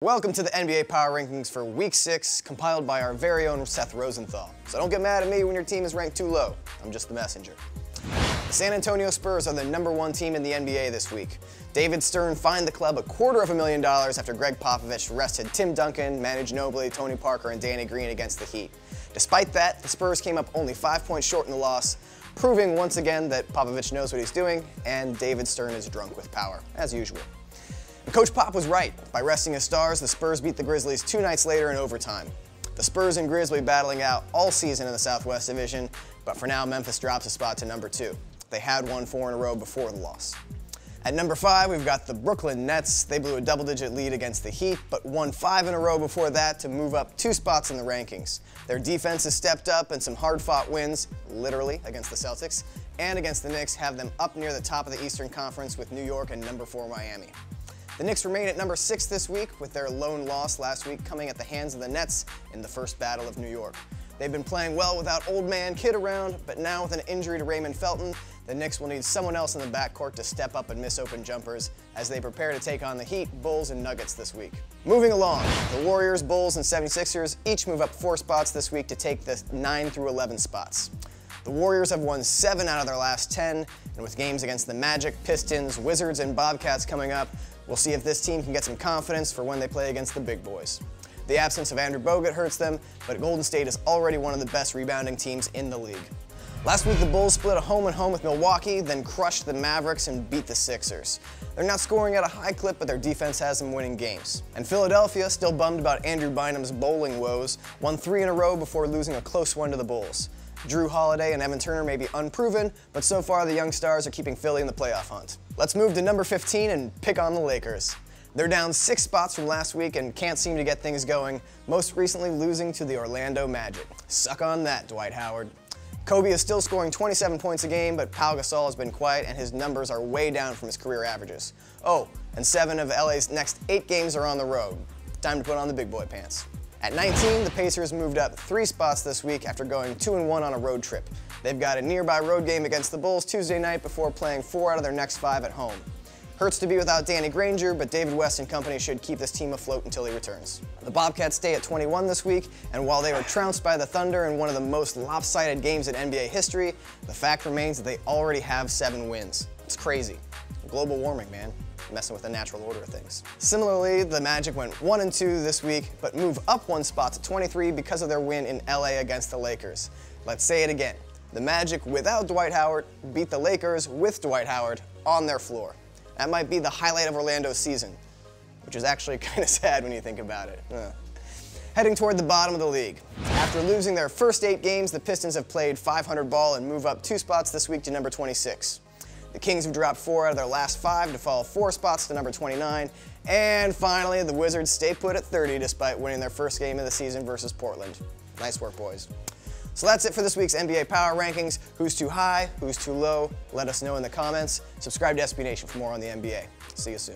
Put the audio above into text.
Welcome to the NBA Power Rankings for Week 6, compiled by our very own Seth Rosenthal. So don't get mad at me when your team is ranked too low. I'm just the messenger. The San Antonio Spurs are the #1 team in the NBA this week. David Stern fined the club $250,000 after Greg Popovich rested Tim Duncan, Manu Ginobili, Tony Parker, and Danny Green against the Heat. Despite that, the Spurs came up only 5 points short in the loss, proving once again that Popovich knows what he's doing and David Stern is drunk with power, as usual. And Coach Pop was right. By resting his stars, the Spurs beat the Grizzlies 2 nights later in overtime. The Spurs and Grizz will be battling out all season in the Southwest Division, but for now, Memphis drops a spot to #2. They had won 4 in a row before the loss. At #5, we've got the Brooklyn Nets. They blew a double-digit lead against the Heat, but won 5 in a row before that to move up 2 spots in the rankings. Their defense has stepped up, and some hard-fought wins, literally, against the Celtics and against the Knicks have them up near the top of the Eastern Conference with New York and #4 Miami. The Knicks remain at #6 this week, with their lone loss last week coming at the hands of the Nets in the first battle of New York. They've been playing well without old man Kid around, but now with an injury to Raymond Felton, the Knicks will need someone else in the backcourt to step up and miss open jumpers as they prepare to take on the Heat, Bulls, and Nuggets this week. Moving along, the Warriors, Bulls, and 76ers each move up 4 spots this week to take the 9 through 11 spots. The Warriors have won 7 out of their last 10, and with games against the Magic, Pistons, Wizards, and Bobcats coming up, we'll see if this team can get some confidence for when they play against the big boys. The absence of Andrew Bogut hurts them, but Golden State is already one of the best rebounding teams in the league. Last week, the Bulls split a home-and-home with Milwaukee, then crushed the Mavericks and beat the Sixers. They're not scoring at a high clip, but their defense has them winning games. And Philadelphia, still bummed about Andrew Bynum's bowling woes, won 3 in a row before losing a close one to the Bulls. Drew Holiday and Evan Turner may be unproven, but so far the young stars are keeping Philly in the playoff hunt. Let's move to #15 and pick on the Lakers. They're down 6 spots from last week and can't seem to get things going, most recently losing to the Orlando Magic. Suck on that, Dwight Howard. Kobe is still scoring 27 points a game, but Pau Gasol has been quiet and his numbers are way down from his career averages. Oh, and 7 of LA's next 8 games are on the road. Time to put on the big boy pants. At 19, the Pacers moved up 3 spots this week after going 2-1 on a road trip. They've got a nearby road game against the Bulls Tuesday night before playing 4 out of their next 5 at home. Hurts to be without Danny Granger, but David West and company should keep this team afloat until he returns. The Bobcats stay at 21 this week, and while they were trounced by the Thunder in one of the most lopsided games in NBA history, the fact remains that they already have 7 wins. It's crazy. Global warming, man. Messing with the natural order of things. Similarly, the Magic went 1-2 this week, but move up 1 spot to 23 because of their win in LA against the Lakers. Let's say it again. The Magic, without Dwight Howard, beat the Lakers with Dwight Howard on their floor. That might be the highlight of Orlando's season, which is actually kind of sad when you think about it. Heading toward the bottom of the league. After losing their first 8 games, the Pistons have played 500 ball and move up 2 spots this week to #26. The Kings have dropped 4 out of their last 5 to fall 4 spots to #29. And finally, the Wizards stay put at 30 despite winning their first game of the season versus Portland. Nice work, boys. So that's it for this week's NBA Power Rankings. Who's too high? Who's too low? Let us know in the comments. Subscribe to SB Nation for more on the NBA. See you soon.